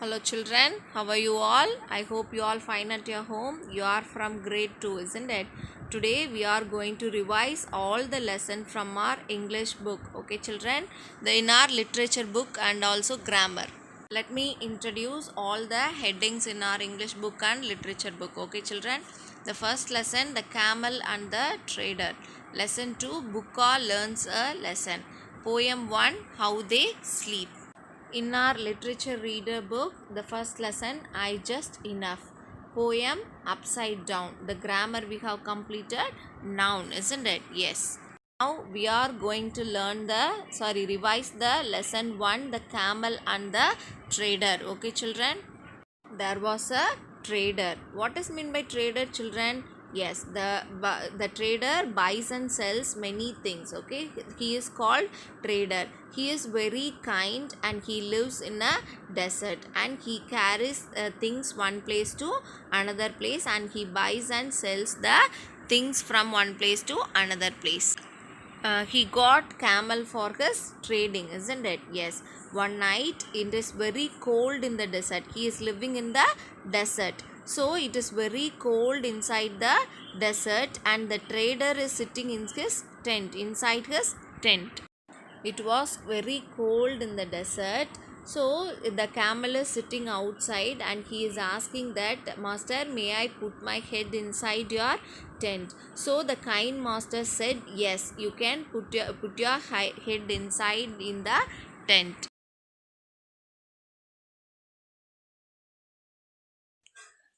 Hello children, how are you all? I hope you all fine at your home. You are from grade 2, isn't it? Today we are going to revise all the lesson from our English book. Okay children, in our literature book and also grammar. Let me introduce all the headings in our English book and literature book. Okay children, the first lesson, the camel and the trader. Lesson 2, Buka learns a lesson. Poem 1, how they sleep. In our literature reader book, the first lesson, I just enough. Poem, upside down. The grammar we have completed, noun, isn't it? Yes. Now we are going to revise the lesson 1, the camel and the trader. Okay children? There was a trader. What is meant by trader children? Yes, the trader buys and sells many things. Okay, he is called trader. He is very kind and he lives in a desert and he carries things one place to another place and he buys and sells the things from one place to another place. He got camel for his trading, isn't it? Yes. One night it is very cold in the desert. He is living in the desert. So it is very cold inside the desert and the trader is sitting in his tent, inside his tent. It was very cold in the desert. So the camel is sitting outside and he is asking that, Master, may I put my head inside your tent? So the kind master said, yes, you can put your head inside in the tent.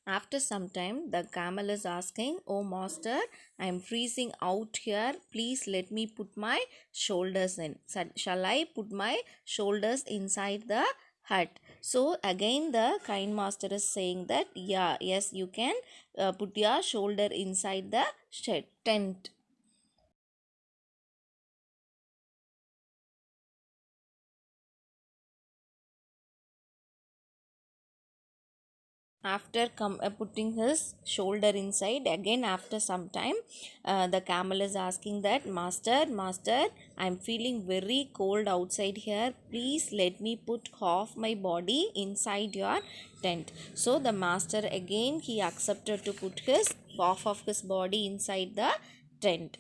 After some time, the camel is asking, oh master, I am freezing out here. Please let me put my shoulders in. Shall I put my shoulders inside the hut? So again the kind master is saying that, yes, you can put your shoulder inside the tent. After putting his shoulder inside, again after some time, the camel is asking that, master, I'm feeling very cold outside here. Please let me put half my body inside your tent. So the master again he accepted to put his half of his body inside the tent.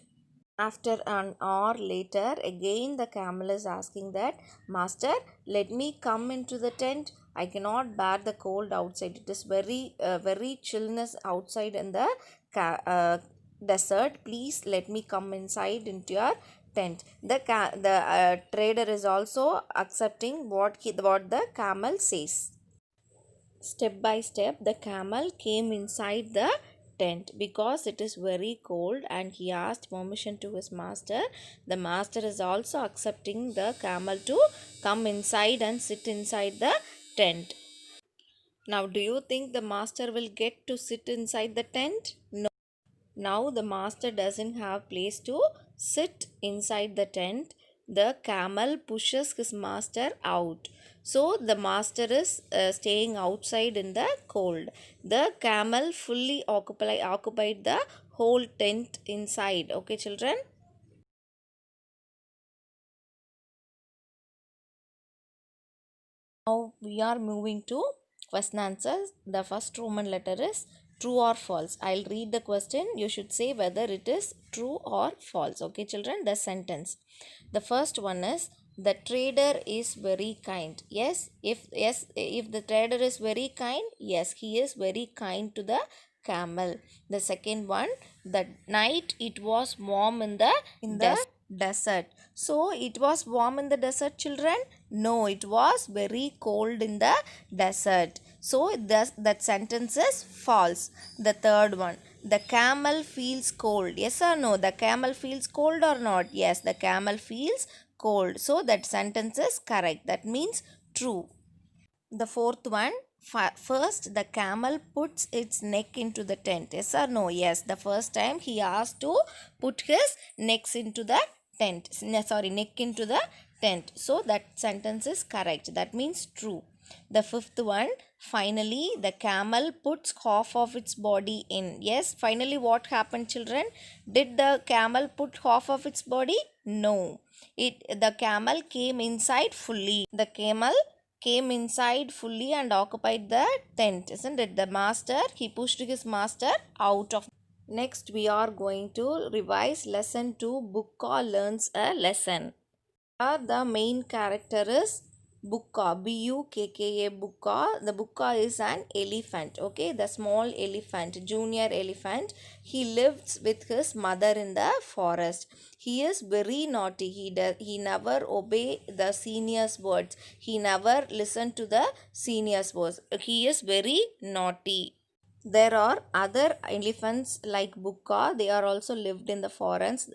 After an hour later, again the camel is asking that, Master, let me come into the tent. I cannot bear the cold outside. It is very chillness outside in the desert. Please let me come inside into your tent. The trader is also accepting what the camel says. Step by step, the camel came inside the tent because it is very cold and he asked permission to his master. The master is also accepting the camel to come inside and sit inside the tent. Now, do you think the master will get to sit inside the tent? No. Now the master doesn't have place to sit inside the tent. The camel pushes his master out. So the master is staying outside in the cold. The camel fully occupied the whole tent inside. Okay children? Now we are moving to question answers. The first Roman letter is true or false. I'll read the question. You should say whether it is true or false. Okay children, the sentence. The first one is, the trader is very kind. Yes, if the trader is very kind, yes, he is very kind to the camel. The second one, the night it was warm in the desert. So it was warm in the desert children? No, it was very cold in the desert. So that sentence is false. The third one, the camel feels cold. Yes or no? The camel feels cold or not? Yes, the camel feels cold. So that sentence is correct. That means true. The fourth one, first the camel puts its neck into the tent. Yes or no? Yes, the first time he asked to put his neck into the tent. Neck into the tent. So that sentence is correct. That means true. The fifth one, finally the camel puts half of its body in. Yes, finally what happened children? Did the camel put half of its body? No. The camel came inside fully. The camel came inside fully and occupied the tent, isn't it? The master, he pushed his master out of. Next, we are going to revise lesson 2. Bukka learns a lesson. The main character is Bukka, Bukka. Bukka. The Bukka is an elephant, okay, the small elephant, junior elephant. He lives with his mother in the forest. He is very naughty. He never obey the seniors' words. He never listen to the seniors' words. He is very naughty. There are other elephants like Bukka. They are also lived in the forest.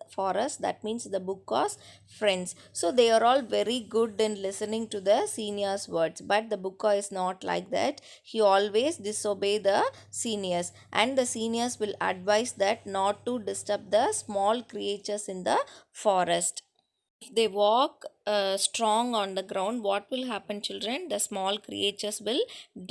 That means the Bukka's friends. So they are all very good in listening to the seniors' words. But the Bukka is not like that. He always disobey the seniors. And the seniors will advise that not to disturb the small creatures in the forest. If they walk strong on the ground, what will happen, children? The small creatures will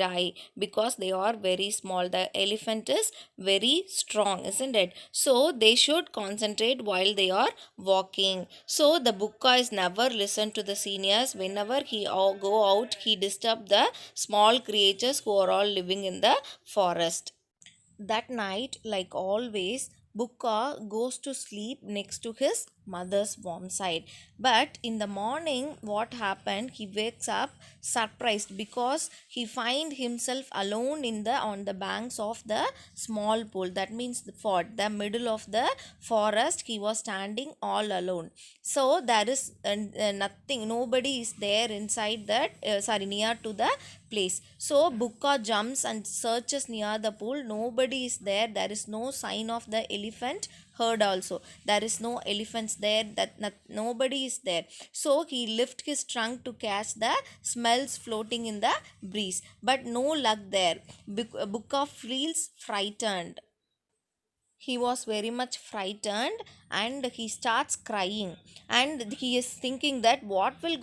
die because they are very small. The elephant is very strong, isn't it? So they should concentrate while they are walking. So the Bukka is never listen to the seniors. Whenever he go out, he disturb the small creatures who are all living in the forest. That night, like always, Bukka goes to sleep next to his mother's warm side. But in the morning, what happened? He wakes up surprised because he find himself alone in the on the banks of the small pool. That means the middle of the forest. He was standing all alone. So there is nothing. Nobody is there inside that. Near to the place. So Bukka jumps and searches near the pool. Nobody is there. There is no sign of the elephant herd also. There is no elephants there. Nobody is there. So he lifts his trunk to catch the smells floating in the breeze. But no luck there. Bukka feels frightened. He was very much frightened and he starts crying, and he is thinking that what is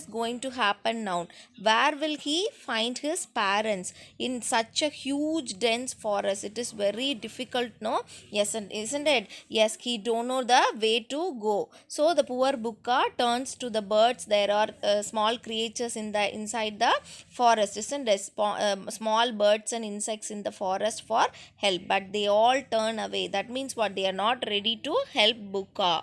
going to happen now. Where will he find his parents in such a huge dense forest? It is very difficult, no? Yes, and isn't it? Yes, he don't know the way to go. So the poor Bukka turns to the birds. There are small creatures in the inside the forest, isn't it? Small birds and insects in the forest for help, but they all turn away. That means what? They are not ready to help Bukka.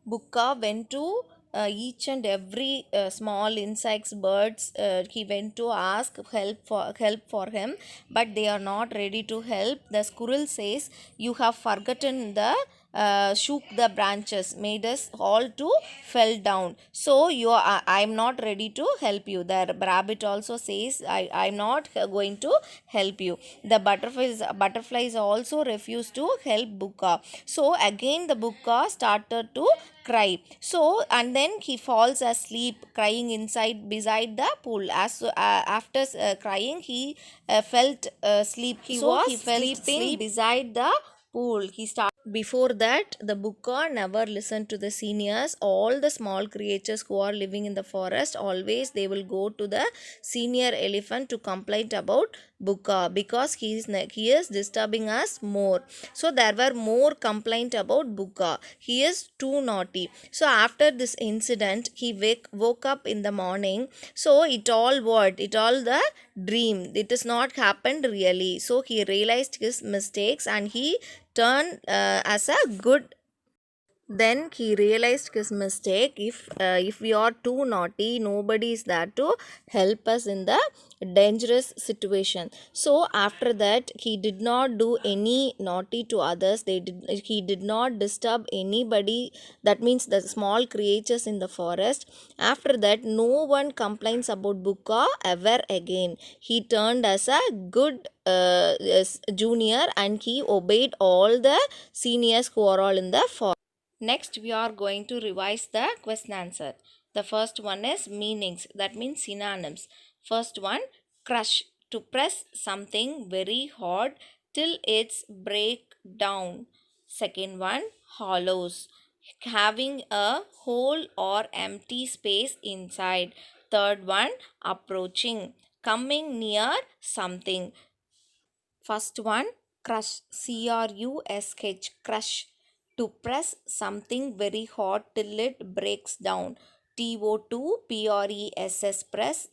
Bukka went to each and every small insects, birds. He went to ask help for him, but they are not ready to help. The squirrel says, "You have forgotten the." Shook the branches, made us all to fell down. So I'm not ready to help you. The rabbit also says, I'm not going to help you. The butterflies also refuse to help Bukka. So again the Bukka started to cry. So and then he falls asleep crying inside beside the pool. After crying, he felt sleep. He felt sleeping beside the pool. Before that, the Bukka never listened to the seniors. All the small creatures who are living in the forest, always they will go to the senior elephant to complain about Bukka because he is disturbing us more. So there were more complaint about Bukka. He is too naughty. So after this incident, he woke up in the morning. So it all the dream. It is not happened really. So he realized his mistakes and he turned as a good. Then he realized his mistake. If we are too naughty, nobody is there to help us in the dangerous situation. So after that, he did not do any naughty to others. He did not disturb anybody. That means the small creatures in the forest. After that, no one complains about Bukka ever again. He turned as a good junior, and he obeyed all the seniors who are all in the forest. Next, we are going to revise the question answer. The first one is meanings, that means synonyms. First one, crush, to press something very hard till it's break down. Second one, hollows, having a hole or empty space inside. Third one, approaching, coming near something. First one, crush, crush, crush, to press something very hot till it breaks down. TO2 PRESS press,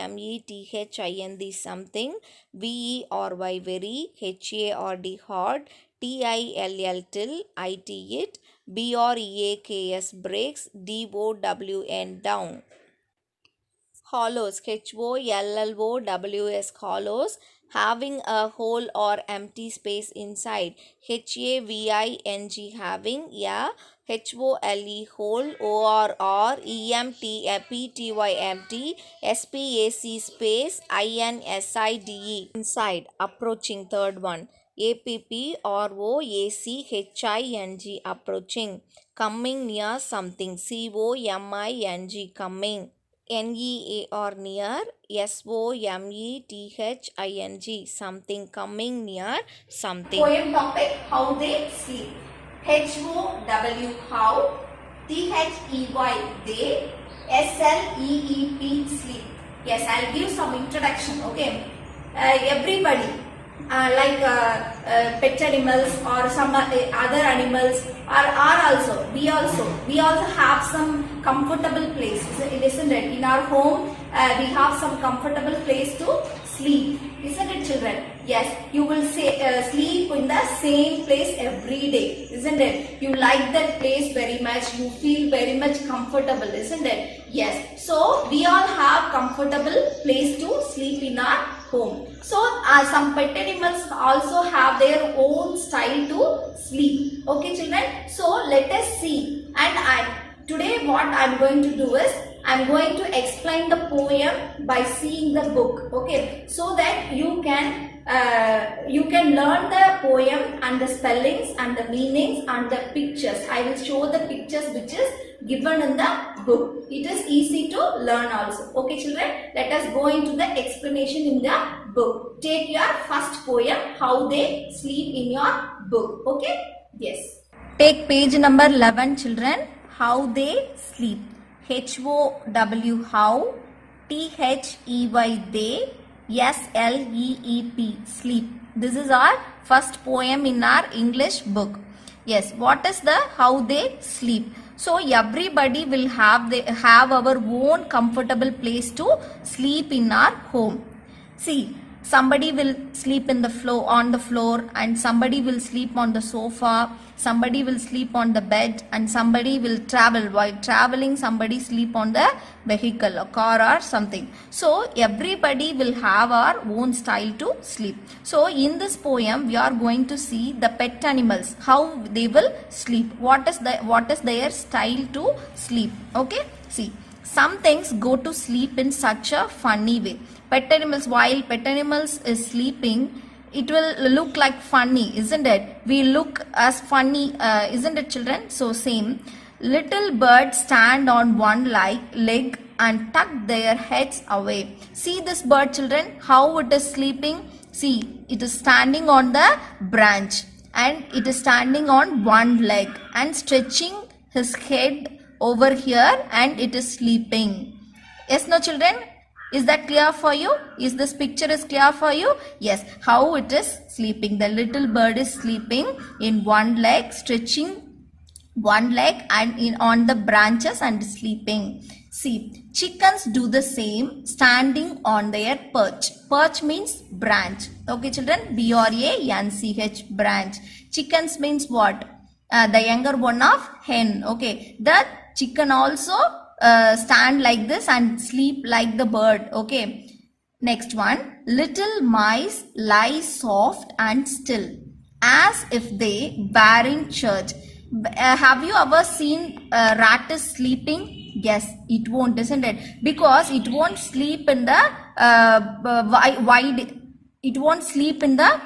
SOMETHIND something, VERY very, HARD hard, TILL till, IT it, BREAKS breaks, DOWN down. Hollows, HOLLOWS hollows, having a hole or empty space inside. HAVING having, yeah. HOLE hole, ORREMTPTY empty, SPAC space, INSIDE inside. Approaching, third one. APPROACHING approaching. Coming near something. COMING coming. NEAR near, SOMETHING something, coming near something. Poem topic, how they sleep. HOW how, THEY they, SLEEP sleep. Yes, I'll give some introduction. Okay, everybody like pet animals or some other animals are also we also have some comfortable place, isn't it? In our home we have some comfortable place to sleep, isn't it, children? Yes, you will say sleep in the same place every day, isn't it? You like that place very much, you feel very much comfortable, isn't it? Yes, so we all have comfortable place to sleep in our home. So some pet animals also have their own style to sleep. Okay, children, so let us see. And today what I am going to do is I am going to explain the poem by seeing the book. Okay, so that you can learn the poem and the spellings and the meanings and the pictures. I will show the pictures which is given in the book. It is easy to learn also. Okay, children, let us go into the explanation in the book. Take your first poem, How They Sleep, in your book. Okay, yes. Take page number 11, children. How They Sleep. HOW how, THEY they, SLEEP sleep. This is our first poem in our English book. Yes, what is the how they sleep? So everybody will have our own comfortable place to sleep in our home. See, somebody will sleep in the floor, on the floor, and somebody will sleep on the sofa, somebody will sleep on the bed, and somebody will travel. While traveling, somebody sleep on the vehicle, a car or something. So everybody will have our own style to sleep. So in this poem we are going to see the pet animals, how they will sleep, what is their style to sleep. Okay, see, some things go to sleep in such a funny way. Pet animals, while pet animals is sleeping, it will look like funny, isn't it? We look as funny, isn't it, children? So same. Little birds stand on one leg and tuck their heads away. See this bird, children, how it is sleeping. See, it is standing on the branch and it is standing on one leg and stretching his head over here, and it is sleeping. Yes, no, children? Is that clear for you? Is this picture is clear for you? Yes, how it is sleeping. The little bird is sleeping in one leg, stretching one leg and on the branches and sleeping. See, chickens do the same, standing on their perch. Perch means branch. Okay, children? BRANCH, branch. Chickens means what? The younger one of hen. Okay, the chicken also stand like this and sleep like the bird. Okay, next one. Little mice lie soft and still, as if they were in church. Have you ever seen a rat is sleeping? Yes, it won't, isn't it? Because it won't sleep in the it won't sleep in the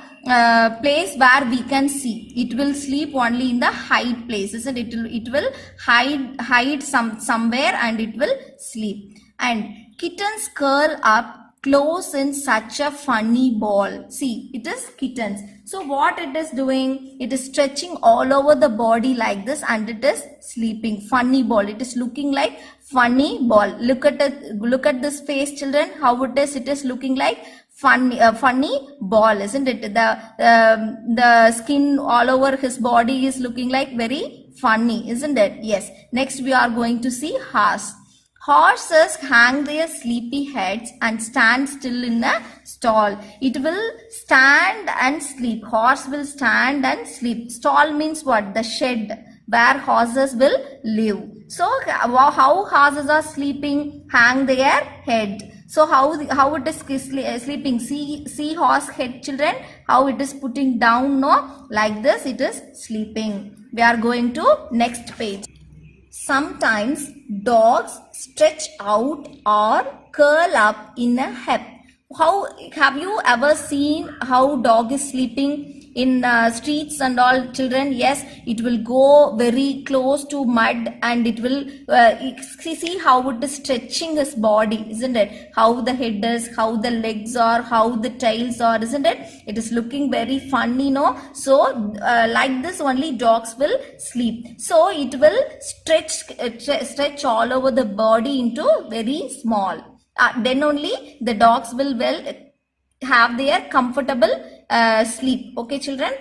place where we can see. It will sleep only in the hide place, isn't it? It will hide somewhere and it will sleep. And kittens curl up close in such a funny ball. See, it is kittens. So what it is doing? It is stretching all over the body like this and it is sleeping. Funny ball. It is looking like funny ball. Look at it. Look at this face, children. How it is? It is looking like funny ball, isn't it? The skin all over his body is looking like very funny, isn't it? Yes. Next we are going to see horse. Horses hang their sleepy heads and stand still in a stall. It will stand and sleep. Horse will stand and sleep. Stall means what? The shed where horses will live. So how horses are sleeping? Hang their head. So how it is sleeping? See horse head, children, how it is putting down, no? Like this it is sleeping. We are going to next page. Sometimes dogs stretch out or curl up in a heap. How have you ever seen how dog is sleeping in streets and all, children? Yes, it will go very close to mud and it will see how it is stretching his body, isn't it? How the head is, how the legs are, how the tails are, isn't it? It is looking very funny, no? So like this only dogs will sleep. So it will stretch all over the body into very small. Then only the dogs will have their comfortable sleep. Okay, children.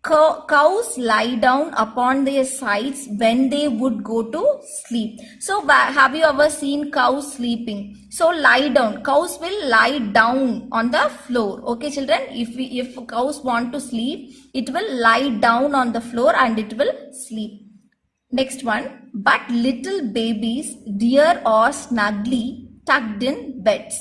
Cows lie down upon their sides when they would go to sleep. So have you ever seen cows sleeping? So lie down. Cows will lie down on the floor. Okay, children. If cows want to sleep, it will lie down on the floor and it will sleep. Next one. But little babies, dear or snugly tucked in beds,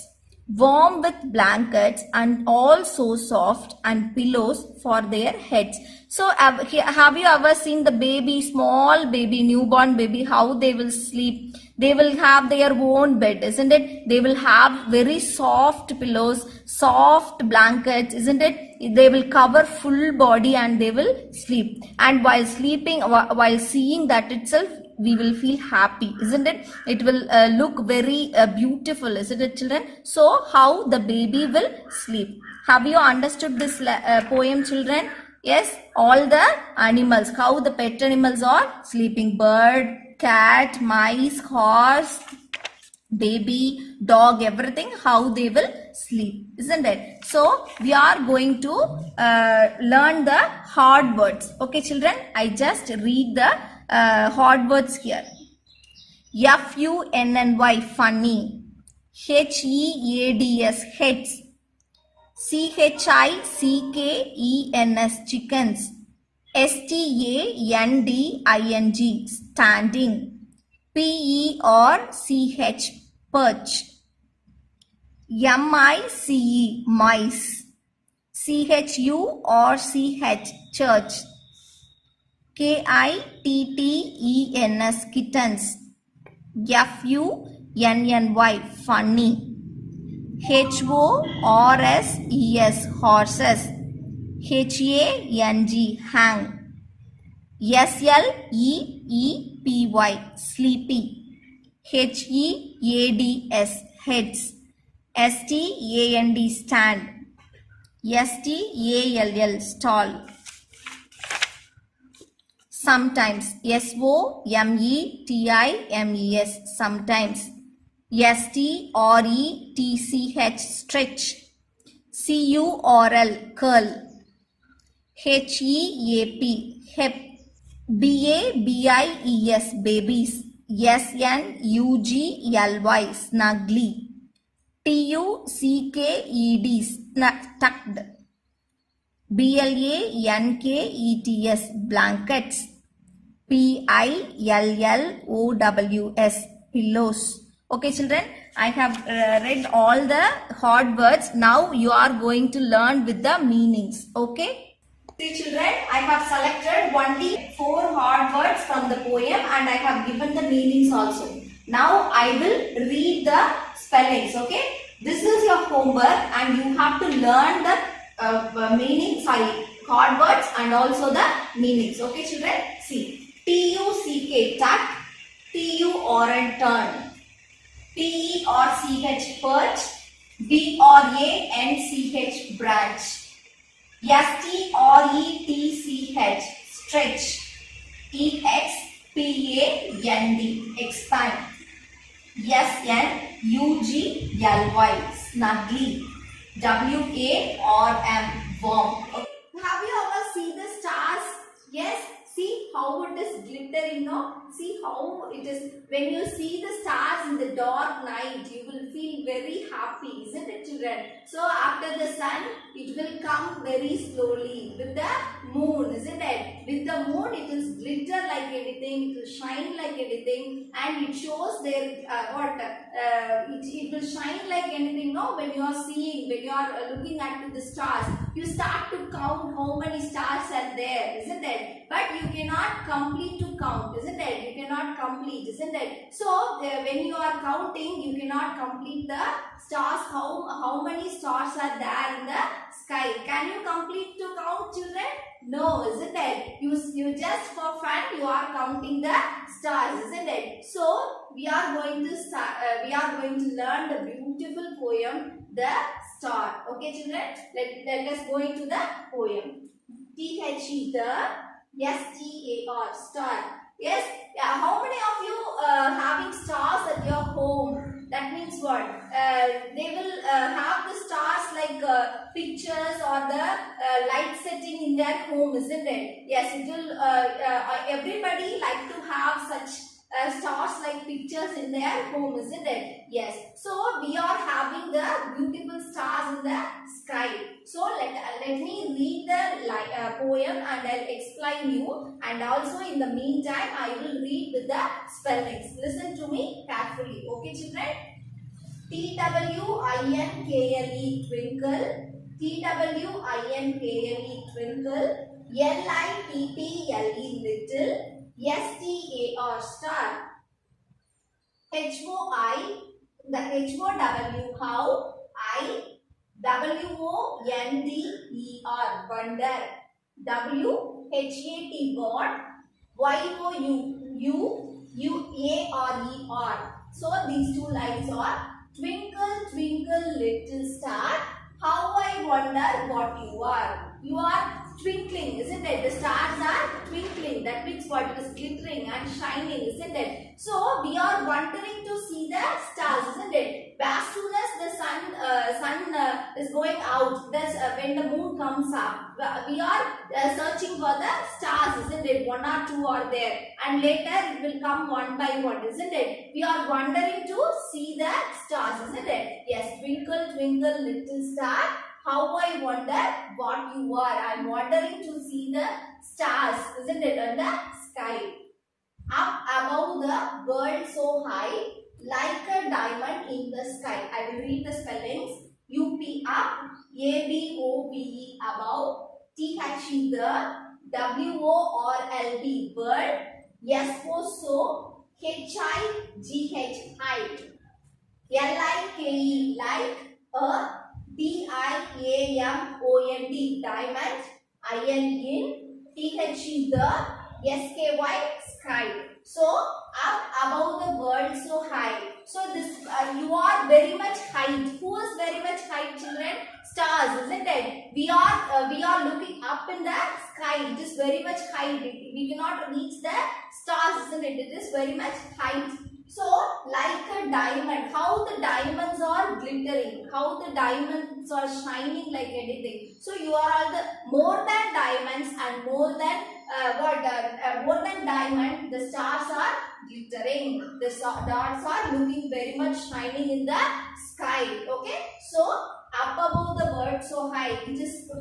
warm with blankets and all so soft, and pillows for their heads. So have you ever seen the baby, small baby, newborn baby, how they will sleep? They will have their own bed, isn't it? They will have very soft pillows, soft blankets, isn't it? They will cover full body and they will sleep. And while sleeping, while seeing that itself, we will feel happy, isn't it? It will look very beautiful, isn't it, children? So how the baby will sleep. Have you understood this poem, children? Yes, all the animals, how the pet animals are sleeping. Bird, cat, mice, horse, baby, dog, everything, how they will sleep, isn't it? So we are going to learn the hard words. Okay, children, I just read the hard words here. Funny, funny. Heads, heads. Chickens, chickens. Standing, standing. Perch, perch. Mice. Church. Kittens, kittens. Funny, funny. Horses, horses. Hang. Sleepy, sleepy. Heads, heads. Stand. Stall. Sometimes. Sometimes. Sometimes. Stretch. Curl. Hep. Babies. Snugly. Tucked. Blankets. pillows, pillows. Okay, children, I have read all the hard words. Now you are going to learn with the meanings. Okay. See, children, I have selected only 4 hard words from the poem and I have given the meanings also. Now I will read the spellings. Okay. This is your homework and you have to learn the meaning, hard words and also the meanings. Okay, children. See. Tuck, turn, perch, branch, stretch, expand, snugly, warm. Have you ever seen the stars? Yes. See how it is glittering now. See how it is. When you see the stars in the dark night, you will feel very happy, isn't it, children? So after the sun, it will come very slowly with the moon, isn't it? With the moon, it will glitter like anything. It will shine like anything, and it shows their it will shine like anything. No, when you are seeing, when you are looking at the stars, you start to count how many stars are there, isn't it? But you cannot complete to count, isn't it? You cannot complete, isn't it? So when you are counting, you cannot complete the stars. How many stars are there in the sky? Can you complete to count, children? No, isn't it? You just for fun you are counting the stars, isn't it? So we are going to start. We are going to learn the beautiful poem, The Star. Okay, children. Let us go into the poem. T-H-E, the S-T-A-R, star. Yes. Yeah. How many of you having stars at your home? That means what? They will have the stars like pictures or the light setting in their home, isn't it? Yes, it will. Everybody like to have such stars like pictures in their home, isn't it? Yes. So we are having the beautiful stars in the sky. So let me read the poem and I'll explain you. And also in the meantime, I will read with the spellings. Listen to me carefully. Okay, children? Twinkle, twinkle. Twinkle, twinkle. Little, little. STAR, star. HOI, the HOW, how. WONDER, wonder. WHAT, what. YOUUARER. So these two lines are: twinkle, twinkle, little star, how I wonder what you are. You are twinkling, isn't it? The stars are twinkling. That means what? It is glittering and shining, isn't it? So we are wondering to see the stars, isn't it? As soon as the sun is going out, that's when the moon comes up. We are searching for the stars, isn't it? One or two are there, and later it will come one by one, isn't it? We are wondering to see the stars, isn't it? Yes, twinkle, twinkle, little star, how I wonder what you are. I am wondering to see the stars, isn't it, on the sky. Up above the world so high, like a diamond in the sky. I will read the spellings. UP, up. ABOVE, above. THE, the. WORLD, world. SO, so. HIGH, height. LIKE, like. DIAMOND, diamond. IN, THE, the. SKY, sky. So up above the world so high. So this you are very much height. Who is very much height, children? Stars, isn't it? We are looking up in the sky. It is very much height. We cannot reach the stars, isn't it? It is very much height. So like a diamond, how the diamonds are glittering, how the diamonds are shining like anything. So you are all the more than diamonds and more than more than diamond, the stars are glittering. The stars are looking very much shining in the sky. Okay, so up above the world so high, it is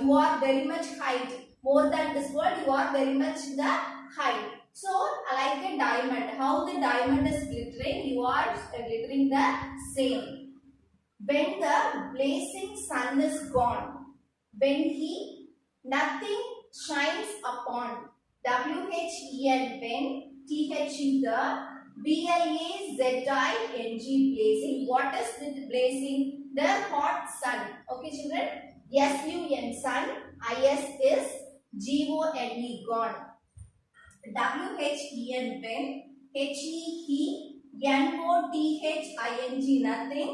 you are very much height. More than this world, you are very much in the height. So like a diamond, how the diamond is glittering, you are glittering the same. When the blazing sun is gone, when he nothing shines upon. WHEN, when. THE, the. BLAZING, blazing. What is the blazing? The hot sun. Okay, children? SUN, sun. IS is GONE, gone. WHEN, when. HEHNOTHING, nothing.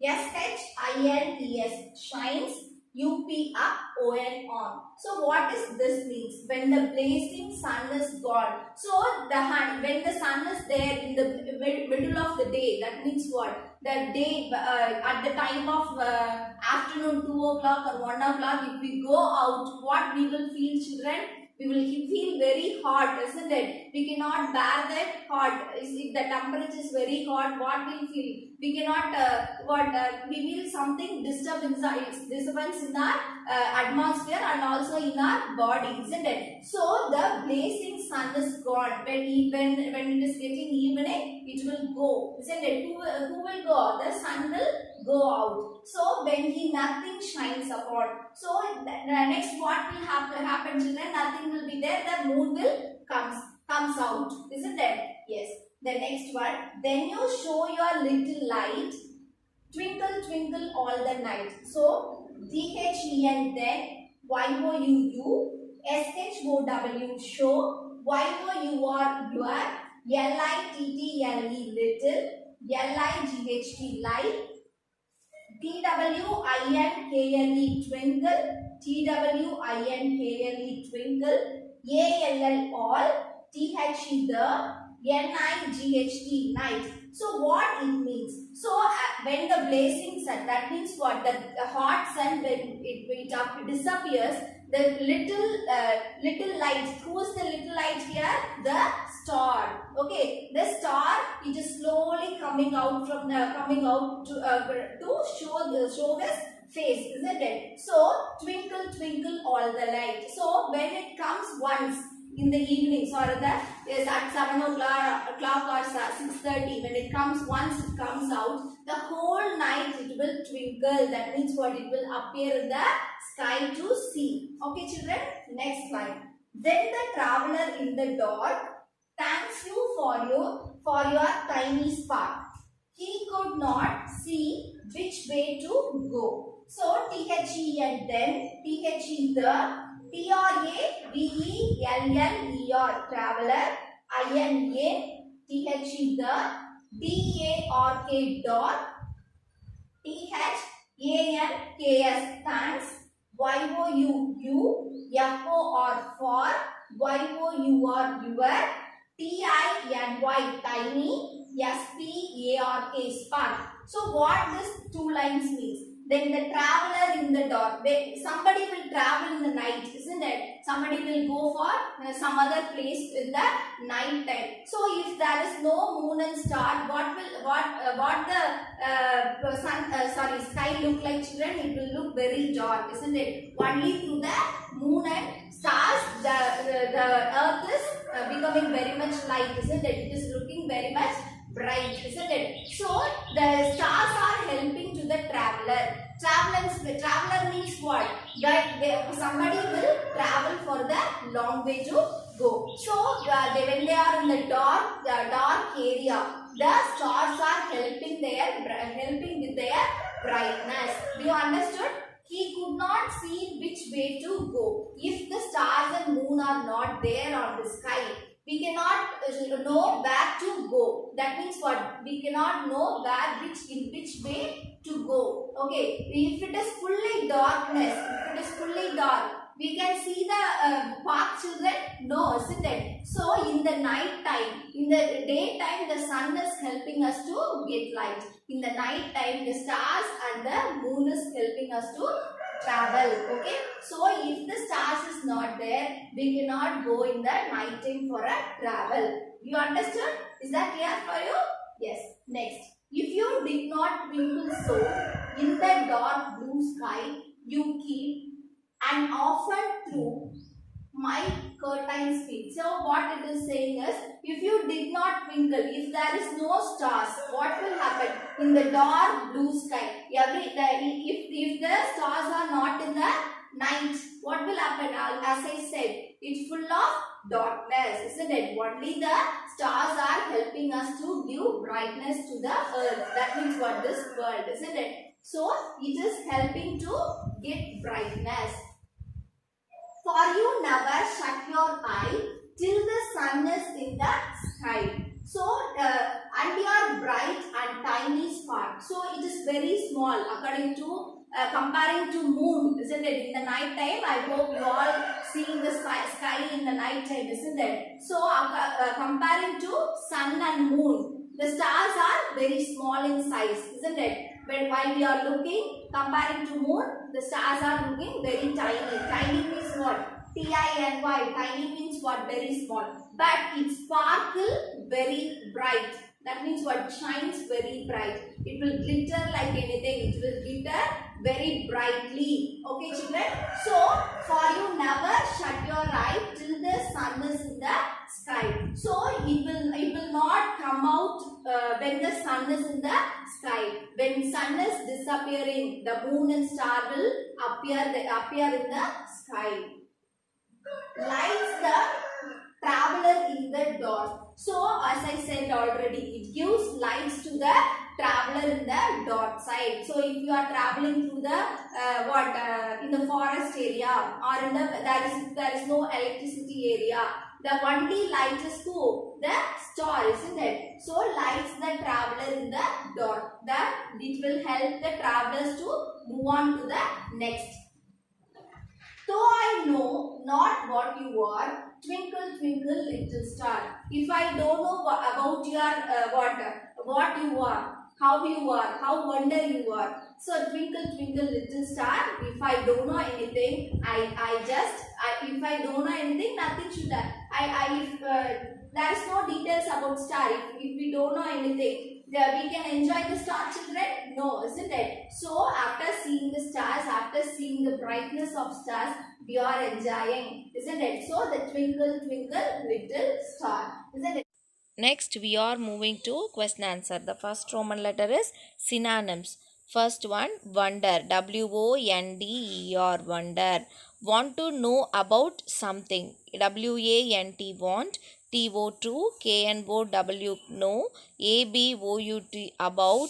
SHINES, shines. UP, up. On. So what is this means? When the blazing sun is gone. So when the sun is there in the middle of the day, that means what? The day at the time of afternoon 2 o'clock or 1 o'clock, if we go out, what we will feel, children? we will feel very hot, isn't it? We cannot bear that hot. If the temperature is very hot, what we'll feel? We cannot, we feel something disturbance in our atmosphere and also in our body, isn't it? So the blazing sun is gone. When it is getting evening, it will go, isn't it? Who will go? The sun will go out. So when nothing shines upon. So next what will happen children? Nothing will be there. The moon will comes out, isn't it? Yes. The next one. Then you show your little light. Twinkle, twinkle all the night. So THEN then YOUU SHOW show YOUR your LITTLE little LIGHT light TWINKLE twinkle TWINKLE twinkle ALL all THE the NIGHT night. So what it means? So when the blazing sun, that means what? The hot sun, when it disappears, the little light. Who is the little light here? The star. Okay, the star. It is slowly coming out from to show his face, isn't it? So twinkle, twinkle all the light. So when it comes once in the evening, yes, at 7 o'clock or 6:30, when it comes, once it comes out, the whole night it will twinkle. That means what? It will appear in the sky to see. Okay children, next slide. Then the traveler in the dark thanks you for your tiny spark. He could not see which way to go. So THE then THE the TRAVELLER traveler INA THE the DARK THANKS thanks YOUU FOR for YOUR your TINY tiny SPARK spark. So what this two lines means? Then the traveler in the dark. Somebody will travel in the night, isn't it? Somebody will go for some other place in the night time. So if there is no moon and star, what the sky look like children? It will look very dark, isn't it? Only through the moon and stars, the earth is becoming very much light, isn't it? It is looking very much bright, isn't it? So the stars are helping to the traveler. Traveler means what? That somebody will travel for the long way to go. So when they are in the dark area, the stars are helping with their brightness. Do you understood? He could not see which way to go. If the stars and moon are not there on the sky, we cannot know where to go. That means what? We cannot know in which way to go. Okay. If it is fully darkness, we can see the path children? No, isn't it? So in the night time, in the daytime, the sun is helping us to get light. In the night time, the stars and the moon is helping us to travel. Okay. So if the stars is not there, we cannot go in the night time for a travel. You understood? Is that clear for you? Yes. Next. If you did not twinkle so in the dark blue sky, you keep and often through my curtains feet. So what it is saying is, if you did not twinkle, if there is no stars, what will happen? In the dark blue sky, if the stars are not in the night, what will happen? As I said, it's full of darkness, isn't it? Only the stars are helping us to give brightness to the earth. That means what? This world, isn't it? So it is helping to get brightness. For you never shut your eye till the sun is in the sky. So, and you are bright and tiny spark. So, it is very small according to, comparing to moon, isn't it? In the night time, I hope you all seeing the sky in the night time, isn't it? So, comparing to sun and moon, the stars are very small in size, isn't it? But while we are looking, comparing to moon, the stars are looking very tiny. Tiny means what? Tiny. Tiny means what? Very small. But it sparkle very bright. That means what? Shines very bright. It will glitter like anything. It will glitter very brightly. Okay, children? So, for you never shut your eye till the sun is in the sky. So, it will not come out when the sun is in the sky. When sun is disappearing, the moon and star will appear in the sky. Lights the traveler in the dark. So as I said already, it gives lights to the traveler in the dark side. So if you are traveling through the in the forest area, or in the there is no electricity area, the only light is who? The star, isn't it? So lights the traveler in the dark. That it will help the travelers to move on to the next. Though I know not what you are, twinkle, twinkle, little star. If I don't know about your what you are, how wonder you are. So twinkle, twinkle, little star. If I don't know anything, if I don't know anything, nothing should if there is no details about star. If we don't know anything, we can enjoy the star, children? No, isn't it? So after seeing the stars, after seeing the brightness of stars, we are enjoying, isn't it? So the twinkle, twinkle, little star, isn't it? Next, we are moving to question answer. The first Roman letter is synonyms. First one, wonder. WONDER, wonder. Want to know about something. WANT, want. TO2, KNOW, know. ABOUT, about.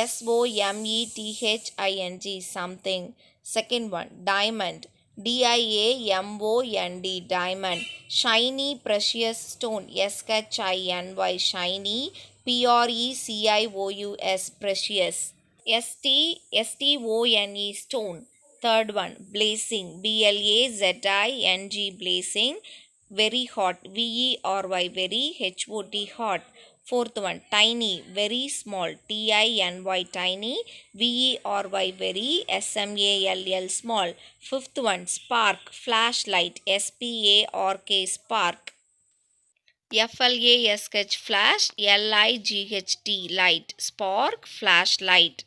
SOMETHING, something. Second one, diamond. DIAMOND, diamond. Shiny precious stone. SHINY, shiny. PRECIOUS, precious. STONE, stone. Third one, blazing. BLAZING, blazing. Very hot. VERY, very. HOT, hot. Fourth one, tiny, very small. TINY, tiny. VERY, very. SMALL, small. Fifth one, spark, flashlight. SPARK, spark. FLASH, flash. LIGHT, light. Spark, flashlight.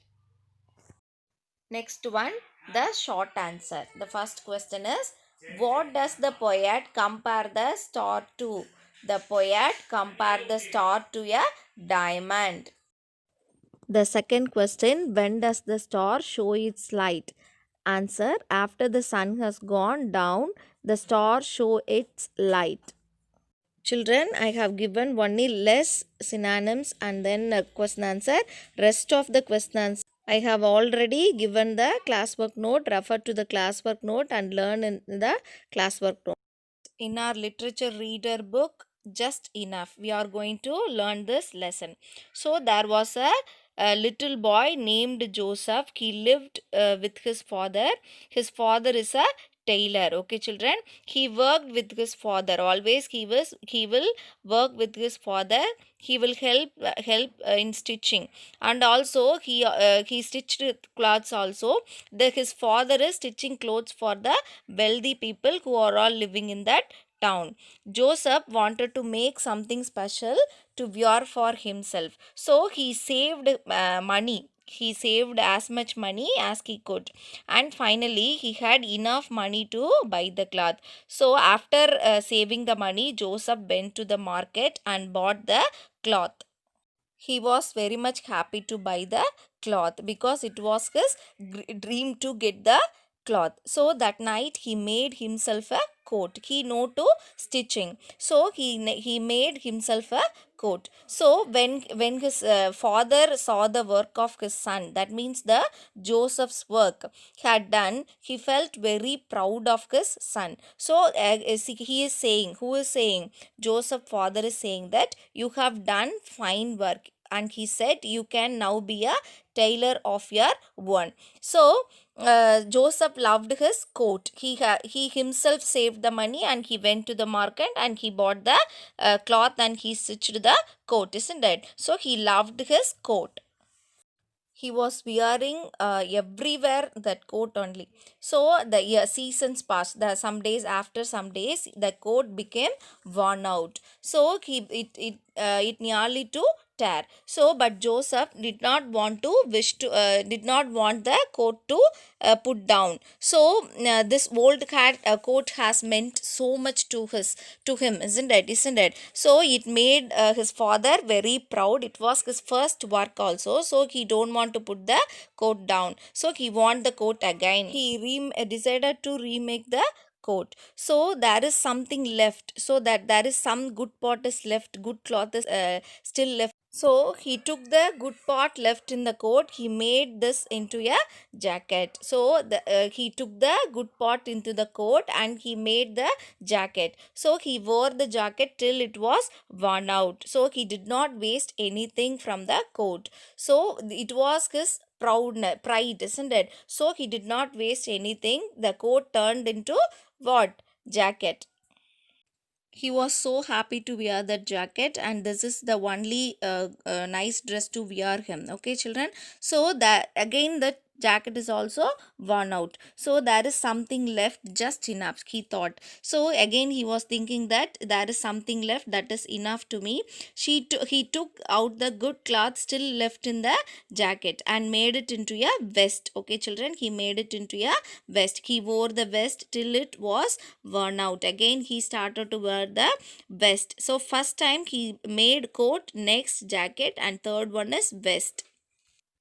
Next one, the short answer. The first question is, what does the poet compare the star to? The poet compared the star to a diamond. The second question, when does the star show its light? Answer, after the sun has gone down, the star show its light. Children, I have given only less synonyms and then a question answer. Rest of the question answer I have already given the classwork note. Refer to the classwork note and learn in the classwork note. In our literature reader book, just enough. We are going to learn this lesson. So there was a little boy named Joseph. He lived with his father. His father is a tailor. Okay, children, he worked with his father. Always he will work with his father. He will help in stitching, and also he stitched clothes also. His father is stitching clothes for the wealthy people who are all living in that town. Joseph wanted to make something special to wear for himself, so he saved money. He saved as much money as he could, and finally he had enough money to buy the cloth. So after saving the money, Joseph went to the market and bought the cloth. He was very much happy to buy the cloth because it was his dream to get the cloth. So that night he made himself a coat. He know to stitching, so he made himself a coat. So when his father saw the work of his son, that means the Joseph's work had done, he felt very proud of his son. So he is saying, who is saying? Joseph father is saying that you have done fine work, and he said you can now be a tailor of your own. So Joseph loved his coat. He himself saved the money and he went to the market and he bought the cloth and he stitched the coat, isn't it? So he loved his coat. he was wearing everywhere that coat only. So the seasons passed, the some days after some days the coat became worn out, so it nearly to tear. So but Joseph did not want to did not want the coat to put down. So this old coat has meant so much to him, isn't it? So it made his father very proud. It was his first work also, so he don't want to put the coat down, so he want the coat again. He decided to remake the coat. So there is something left, so that there is some good part is left, good cloth is still left. So he took the good part left in the coat, he made this into a jacket. So he took the good part into the coat and he made the jacket. So he wore the jacket till it was worn out. So he did not waste anything from the coat. So it was his pride, isn't it? So he did not waste anything. The coat turned into what? Jacket. He was so happy to wear that jacket, and this is the only nice dress to wear him. Okay, children. So that again the jacket is also worn out, so there is something left, just enough, he thought. So again he was thinking that there is something left, that is enough to me. He took out the good cloth still left in the jacket and made it into a vest. Okay, children, he made it into a vest. He wore the vest till it was worn out. Again he started to wear the vest. So first time he made coat, next jacket, and third one is vest.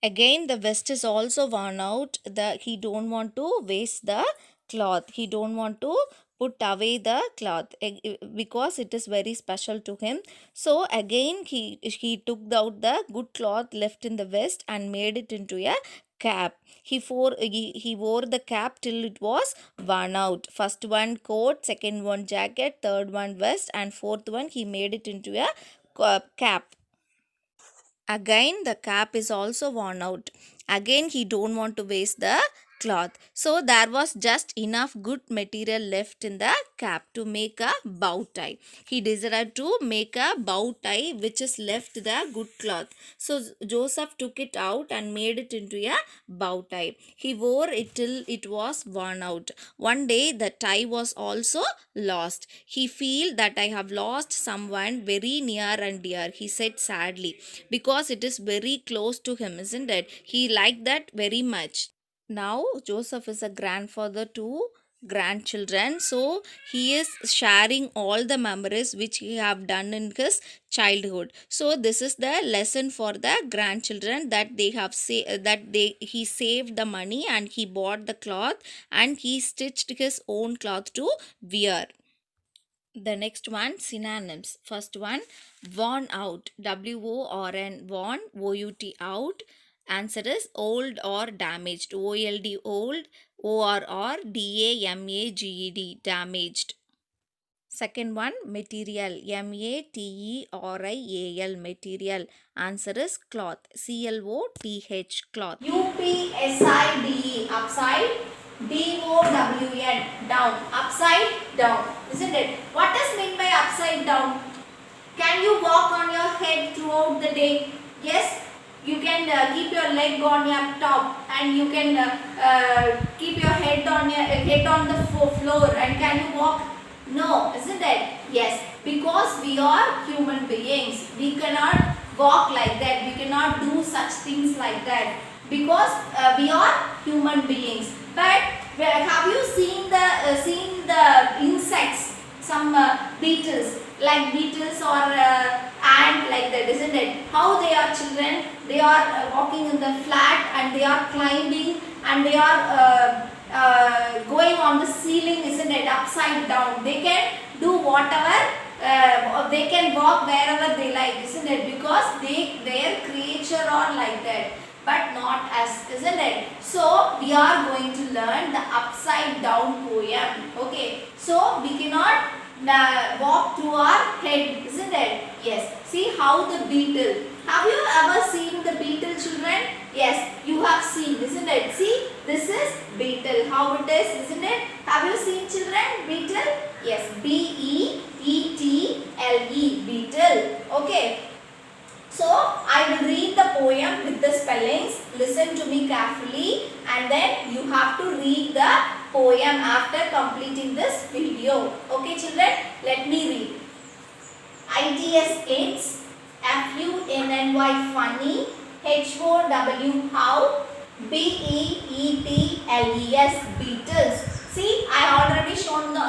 Again the vest is also worn out. He don't want to waste the cloth, he don't want to put away the cloth because it is very special to him. So again he took out the good cloth left in the vest and made it into a cap. He wore the cap till it was worn out. First one coat, second one jacket, third one vest, and fourth one he made it into a cap. Again the cap is also worn out. Again he don't want to waste the cloth. So there was just enough good material left in the cap to make a bow tie. He decided to make a bow tie which is left the good cloth. So Joseph took it out and made it into a bow tie. He wore it till it was worn out. One day the tie was also lost. He feel that I have lost someone very near and dear, he said sadly, because it is very close to him, isn't it? He liked that very much. Now Joseph is a grandfather to grandchildren, so he is sharing all the memories which he have done in his childhood. So this is the lesson for the grandchildren, that they have he saved the money and he bought the cloth and he stitched his own cloth to wear. The next one, synonyms. First one, worn out. WORN, worn, OUT, out. Answer is old or damaged. OLD, old. ORR, DAMAGED, damaged. Second one, material. MATERIAL, material. Answer is cloth. CLOTH, cloth. UPSIDE, upside. DOWN, down. Upside down, isn't it? What does mean by upside down? Can you walk on your head throughout the day? Yes. You can keep your leg on your top, and you can keep your head on the floor, and can you walk? No, isn't it? Yes, because we are human beings. We cannot walk like that. We cannot do such things like that because we are human beings. But have you seen the insects? Some beetles, like beetles or ant, like that, isn't it? How they are, children? They are walking in the flat and they are climbing and they are going on the ceiling, isn't it? Upside down. They can do whatever, they can walk wherever they like, isn't it? Because their creature are like that, but not us, isn't it? So we are going to learn the upside down poem. Okay, so we cannot walk through our head, isn't it? Yes. See how the beetle. Have you ever seen the beetle, children? Yes, you have seen, isn't it? See, this is beetle. How it is, isn't it? Have you seen, children, beetle? Yes, BEETLE, beetle. Okay. So I will read the poem with the spellings. Listen to me carefully and then you have to read the poem after completing this video. Okay children, let me read. ITS it's, FUNNY funny, HOW how, BEETLES beetles. See, I already shown no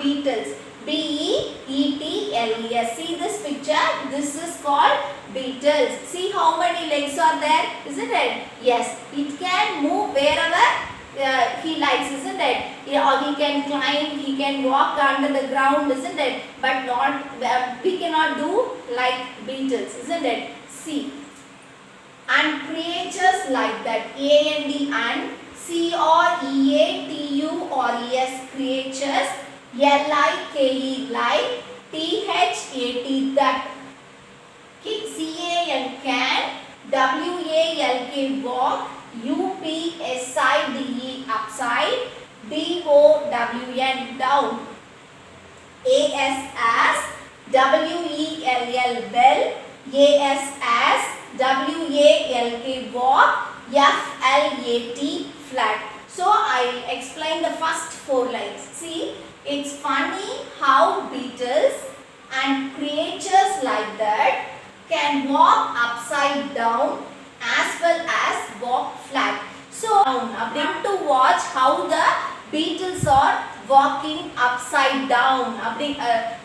beetles. BEETLES. See this picture? This is called beetles. See how many legs are there? Isn't it? Yes. It can move wherever he likes, isn't it? Or he can climb, he can walk under the ground, isn't it? But not we cannot do like beetles, isn't it? See. And creatures like that, A-N-D and C-R-E-A-T-U-R-E-S creatures, L-I-K-E like, T-H-A-T that, C-A-N can, W-A-L-K walk, U-P-S-I-D-E upside, D-O-W-N down, A-S as, W-E-L-L bell, A-S as, W-A-L-K walk, F-L-A-T flat. So I explain the first 4 lines. See, it's funny how beetles and creatures like that can walk upside down as well as walk flat. So I want to watch how the beetles are walking upside down.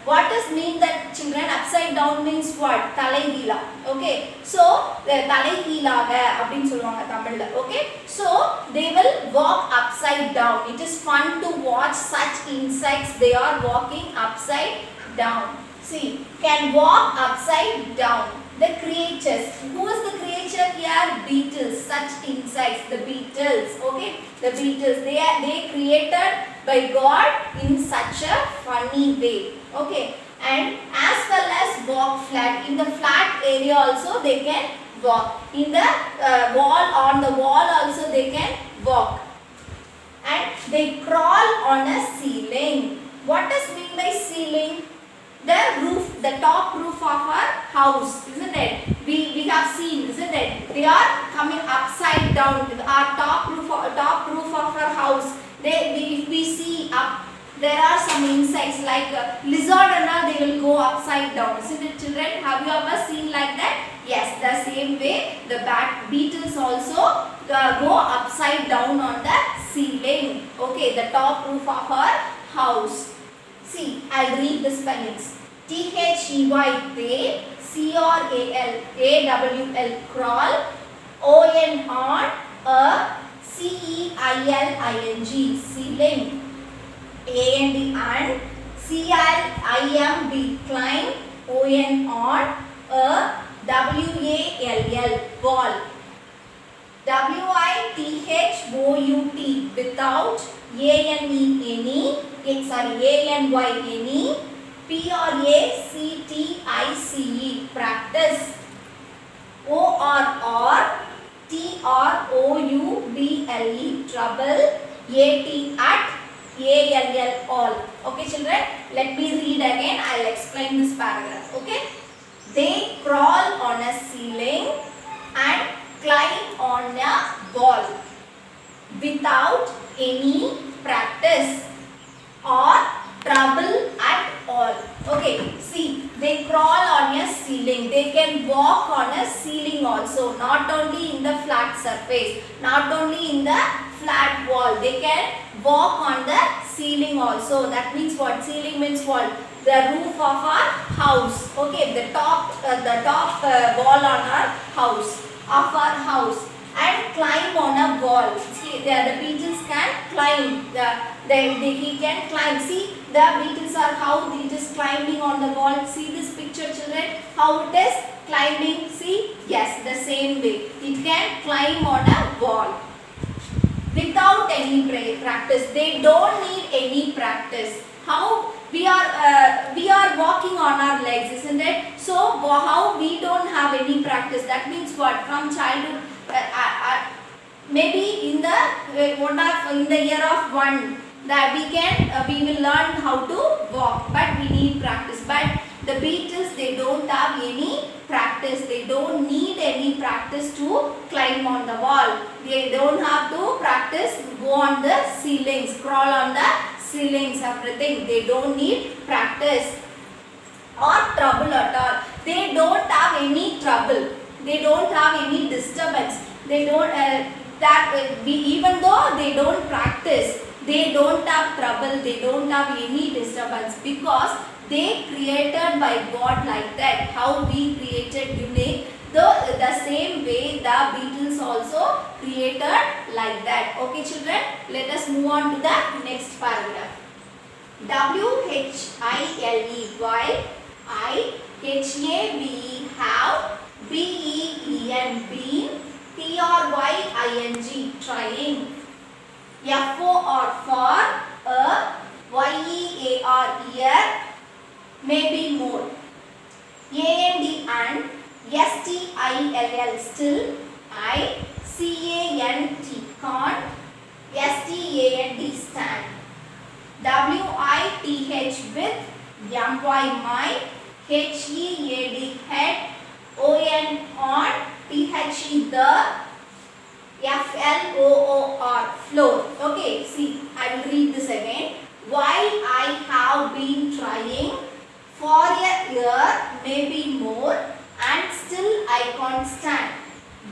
What does mean that children? Upside down means what? Talaigila. Okay. So talaigilaaga அப்படினு சொல்வாங்க தமிழ்ல. Okay. So they will walk upside down. It is fun to watch such insects. They are walking upside down. See, can walk upside down. The creatures. Who is the creature here? Beetles. Such insects. The beetles. Okay. The beetles. They created by God in such a funny way. Okay. And as well as walk flat. In the flat area also they can walk. In the wall, on the wall also they can walk. And they crawl on a ceiling. What does mean by ceiling? The roof, the top roof of our house, isn't it? We have seen, isn't it? They are coming upside down. Our top roof of our house. If we see up, there are some insects like lizard and all. They will go upside down, isn't it, children? Have you ever seen like that? Yes, the same way the beetles also go upside down on the ceiling. Okay, the top roof of our house. See, I'll read the spellings. T-H-E-Y they, C-R-A-L, A-W-L crawl, O-N on, C-E-I-L-I-N-G ceiling, A-N-D and, C-L-I-M-B climb, O-N on, W-A-L-L wall, W-I-T-H-O-U-T without, A-N-E any, A-N-Y any, P-R-A-C-T-I-C-E practice, O-R-R, T-R-O-U-B-L-E trouble, A-T at, A-L-L all. Okay children, let me read again. I'll explain this paragraph. Okay, they crawl on a ceiling and climb on a wall without any practice or trouble at all. Okay, see, they crawl on a ceiling. They can walk on a ceiling also, not only in the flat surface, not only in the flat wall. They can walk on the ceiling also. That means what? Ceiling means what? The roof of our house. Okay, the top wall on our house, and climb on a wall. See, the beetles can climb. He can climb. See, the beetles are how it is climbing on the wall. See this picture, children, how it is climbing. See, yes, the same way it can climb on a wall without any practice. They don't need any practice. How we are walking on our legs, isn't it? So how we don't have any practice? That means what? From childhood, maybe in the year of 1 that we will learn how to walk, but we need practice. But The beetles, they don't have any practice. They don't need any practice to climb on the wall. They don't have to practice go on the ceilings, crawl on the ceilings, everything. They don't need practice or trouble at all. They don't have any trouble. They don't have any disturbance. They don't even though they don't practice, they don't have trouble. They don't have any disturbance because they created by God like that. How we created unique. The same way the beetles also created like that. Okay, children. Let us move on to the next paragraph. WHILE, while IHAVE, have, BEEN, been, TRYING, trying, FOR, for, YEAR, year, maybe more, AND, and, STILL, still, CANT, can't, STAND, stand, WITH, with, MY, my, HEAD, head, ON, on, THE, the, FLOOR, floor. Okay, see, I will read this again. While I have been trying for a year, maybe more, and still I can't stand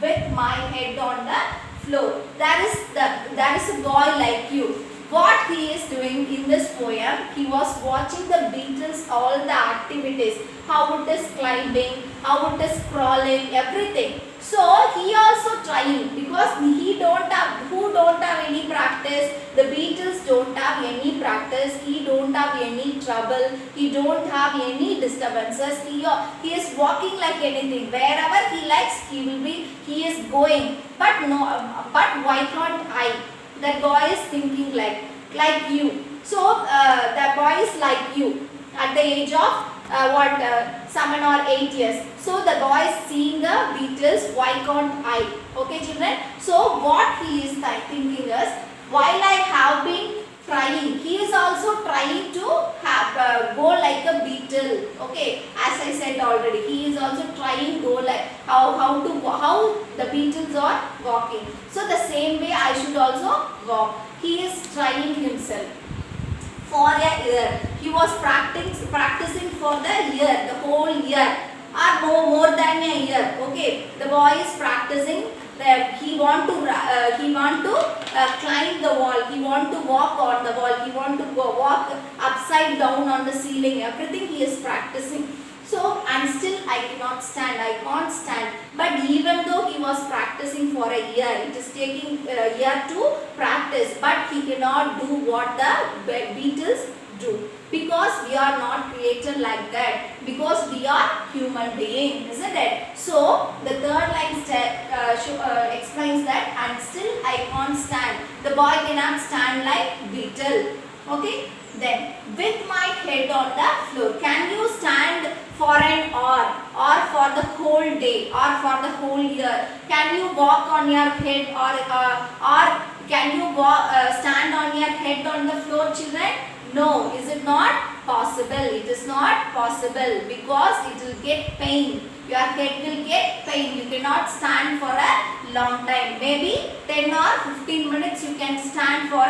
with my head on the floor. That is a boy like you. What he is doing in this poem, he was watching the beetles, all the activities, how it is climbing, how it is crawling, everything. So he also trying because who don't have any practice. The beetles don't have any practice. He don't have any trouble. He don't have any disturbances. He is walking like anything. Wherever he likes, he is going. But why can't I? That boy is thinking like you. So the boy is like you at the age of 7 or 8 years. So the boy is seeing the beetles. Why can't I? Okay, children. So what he is thinking is, while I have been trying, he is also trying to have go like a beetle. Okay, as I said already, he is also trying go like how the beetles are walking. So the same way I should also walk. He is trying himself for a year. He was practicing for the year, the whole year, or more than a year. Okay, the boy is practicing. He want to climb the wall. He want to walk on the wall. He want to walk upside down on the ceiling. Everything he is practicing. So, and still I cannot stand. I can't stand. But even though he was practicing for a year, it is taking a year to practice. But he cannot do what the beetles do. Because we are not created like that. Because we are human beings, isn't it? So, the third line explains that, and still I can't stand. The boy cannot stand like beetle. Okay? Then, with my head on the floor, can you stand for an hour or for the whole day or for the whole year? Can you walk on your head or can you stand on your head on the floor, children? No, is it not possible? It is not possible because it will get pain. Your head will get pain. You cannot stand for a long time. Maybe 10 or 15 minutes you can stand for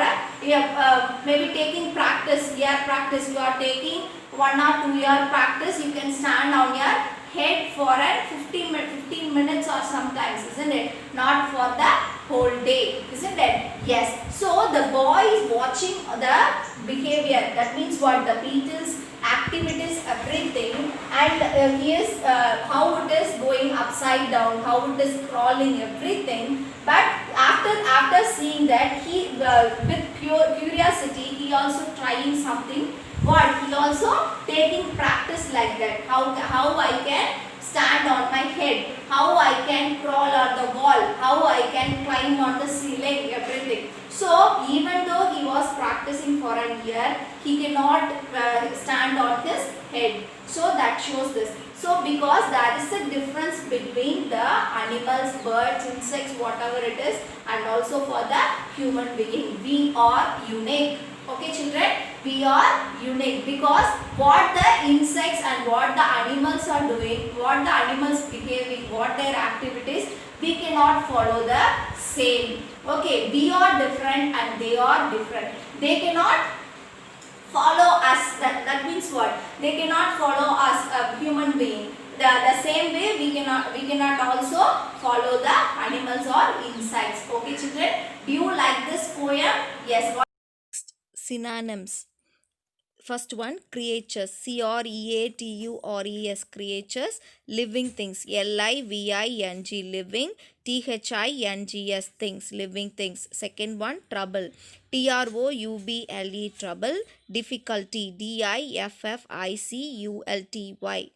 maybe taking practice, year practice. You are taking 1 or 2 year practice. You can stand on your head for a 15 minutes or sometimes, isn't it? Not for the whole day, isn't it? Yes. So the boy is watching the behavior. That means what? The beetles, activities, everything, and he is how it is going upside down, how it is crawling, everything. But after seeing that, he with pure curiosity, he also trying something. What? He also taking practice like that. How I can stand on my head, how I can crawl on the wall, how I can climb on the ceiling, everything. So even though he was practicing for a year, he cannot stand on his head. So that shows this. So because there is a difference between the animals, birds, insects, whatever it is, and also for the human being. We are unique. Okay, children? We are unique because what the insects and what the animals are doing, what the animals behaving, what their activities, we cannot follow the same. Okay, we are different and they are different. They cannot follow us. That means what? They cannot follow us, a human being. The same way we cannot also follow the animals or insects. Okay, children, do you like this poem? Yes. Synonyms. First one, creatures. creatures, creatures. Living things. living, living. things, things, living things. Second one, trouble. trouble, trouble. Difficulty. difficulty.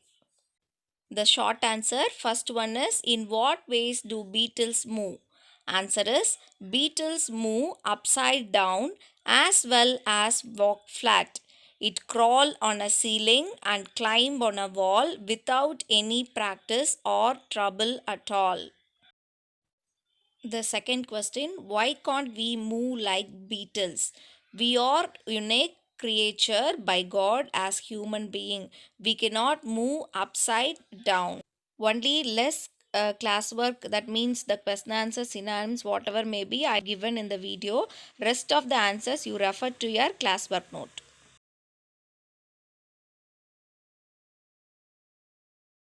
The short answer, first one is, in what ways do beetles move? Answer is, beetles move upside down as well as walk flat. It crawl on a ceiling and climb on a wall without any practice or trouble at all. The second question, why can't we move like beetles? We are unique creature by God as human being. We cannot move upside down. Only less classwork, that means the question answer synonyms whatever may be I given in the video. Rest of the answers you refer to your classwork note.